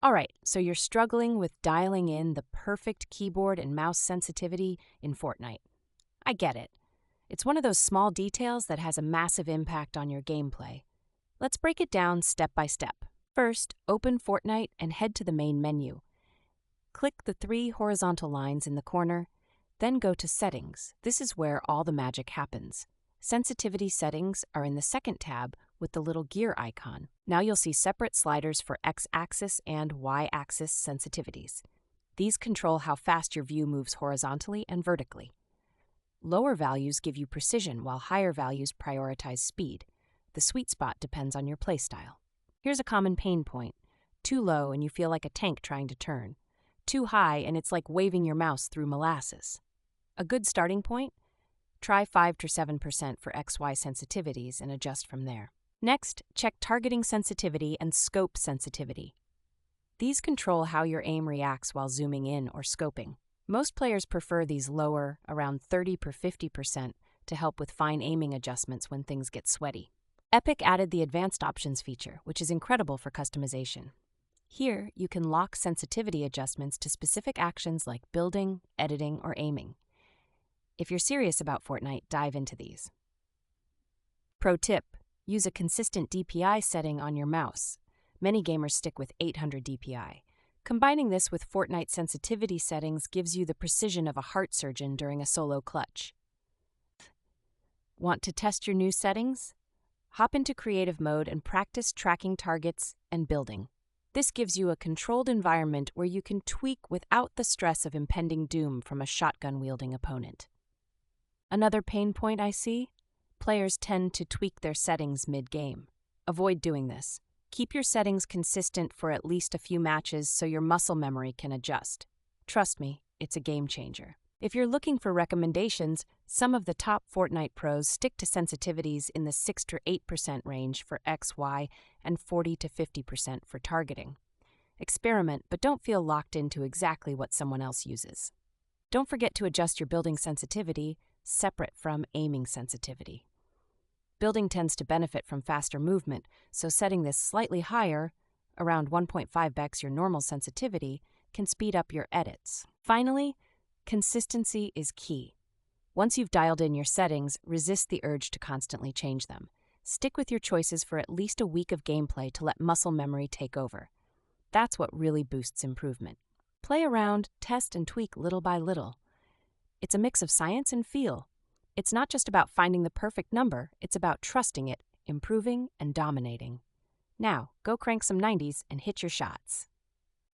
All right, so you're struggling with dialing in the perfect keyboard and mouse sensitivity in Fortnite. I get it. It's one of those small details that has a massive impact on your gameplay. Let's break it down step by step. First, open Fortnite and head to the main menu. Click the three horizontal lines in the corner, then go to Settings. This is where all the magic happens. Sensitivity settings are in the second tab with the little gear icon. Now you'll see separate sliders for X-axis and Y-axis sensitivities. These control how fast your view moves horizontally and vertically. Lower values give you precision, while higher values prioritize speed. The sweet spot depends on your playstyle. Here's a common pain point. Too low and you feel like a tank trying to turn. Too high and it's like waving your mouse through molasses. A good starting point? Try 5 to 7% for XY sensitivities and adjust from there. Next, check targeting sensitivity and scope sensitivity. These control how your aim reacts while zooming in or scoping. Most players prefer these lower, around 30 per 50%, to help with fine aiming adjustments when things get sweaty. Epic added the Advanced Options feature, which is incredible for customization. Here, you can lock sensitivity adjustments to specific actions like building, editing, or aiming. If you're serious about Fortnite, dive into these. Pro tip: use a consistent DPI setting on your mouse. Many gamers stick with 800 DPI. Combining this with Fortnite sensitivity settings gives you the precision of a heart surgeon during a solo clutch. Want to test your new settings? Hop into creative mode and practice tracking targets and building. This gives you a controlled environment where you can tweak without the stress of impending doom from a shotgun-wielding opponent. Another pain point I see? Players tend to tweak their settings mid-game. Avoid doing this. Keep your settings consistent for at least a few matches so your muscle memory can adjust. Trust me, it's a game changer. If you're looking for recommendations, some of the top Fortnite pros stick to sensitivities in the 6 to 8% range for XY and 40 to 50% for targeting. Experiment, but don't feel locked into exactly what someone else uses. Don't forget to adjust your building sensitivity separate from aiming sensitivity. Building tends to benefit from faster movement, so setting this slightly higher, around 1.5x your normal sensitivity, can speed up your edits. Finally, consistency is key. Once you've dialed in your settings, resist the urge to constantly change them. Stick with your choices for at least a week of gameplay to let muscle memory take over. That's what really boosts improvement. Play around, test, and tweak little by little. It's a mix of science and feel. It's not just about finding the perfect number, it's about trusting it, improving, and dominating. Now, go crank some 90s and hit your shots.